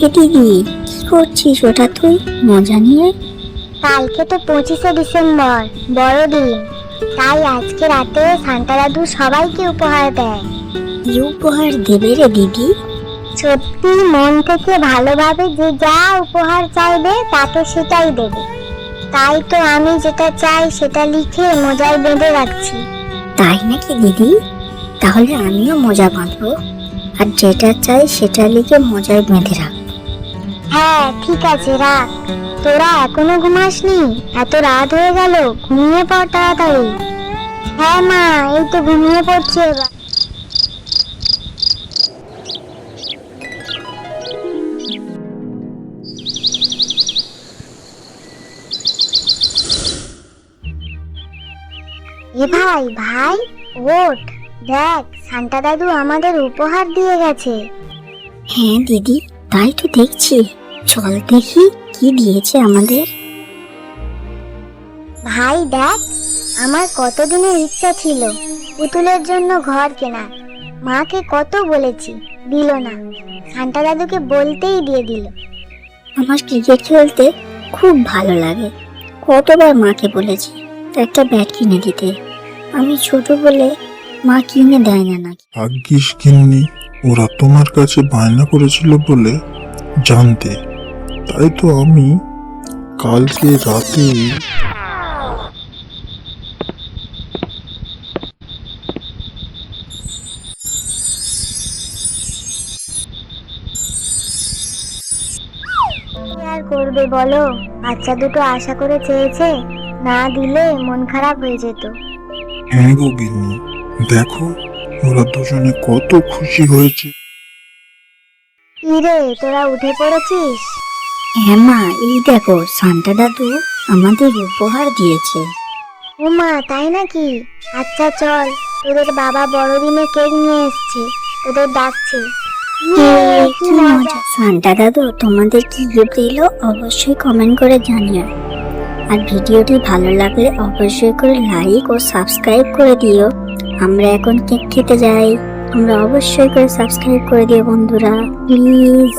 এ দিদি, কি করছিস ওটা তুই মজা নিয়ে? কালকে তো 25শে ডিসেম্বর, বড়দিন। তাই আজকে রাতে সান্তা দাদু সবাইকে উপহার দেয়। কি উপহার দেবে রে দিদি? সত্যি মন থেকে ভালোভাবে যে যা উপহার চাইবে তাকে সেটাই দেবে। তাই তো আমি যেটা চাই সেটা লিখে মোজায় বেঁধে রাখছি। তাই নাকি দিদি? তাহলে আমিও মোজা বাঁধবো, আর যেটা চাই সেটা লিখে মোজায় বেঁধে রাখ। হ্যাঁ ঠিক আছে, রাখ। তোরা এখনো ঘুমাসনি? এত রাত হয়ে গেল, ঘুমিয়ে পড় তাড়াতাড়ি। হ্যাঁ মা, এই তো ঘুমিয়ে পড়ছে এবার। এ ভাই ভাই, ওঠ, দেখ সান্তা দাদু আমাদের উপহার দিয়ে গেছে। হ্যাঁ দিদি, তাই তো দেখছি। চল দেখি কি দিয়েছে আমাদের। ভাই দেখ, আমার কতদিনের ইচ্ছা ছিল পুতুলের জন্য ঘর কেনা। মাকে কত বলেছি, দিল না। সান্তা দাদুকে বলতেই দিয়ে দিল। আমার ক্রিকেট খেলতে খুব ভালো লাগে। কতবার মাকে বলেছি একটা ব্যাট কিনে দিতে, আমি ছোট বলে মা কিনে দেয় না নাকি। ভাগ্যিস গিন্নি, ওরা তোমার কাছে বায়না করেছিল বলে জানতে। তাই তো আমি কালকে রাতে কি আর করবে বলো, বাচ্চা দুটো আশা করে চেয়েছে, না দিলে মন খারাপ হয়ে যেত। হ্যাঁ গো গিন্নি, দেখো ওরা দুজনে কত খুশি হয়েছে। কি রে, তোরা উঠে পড়েছিস? হ্যাঁ মা, এই দেখো সান্তা দাদু আমাদের উপহার দিয়েছে। ও মা, তাই নাকি? আচ্ছা চল, তোদের বাবা বড়দিনে কেক নিয়ে এসছে, তোদের ডাকছে। ইয়ে, কি মজা! সান্তা দাদু তোমাদের কি গিফট দিল অবশ্যই কমেন্ট করে জানিও। আর ভিডিওটি ভালো লাগলে অবশ্যই করে লাইক ও সাবস্ক্রাইব করে দিও। আমরা এখন কেক খেতে যাই, আমরা অবশ্যই করে সাবস্ক্রাইব করে দিও বন্ধুরা, প্লিজ।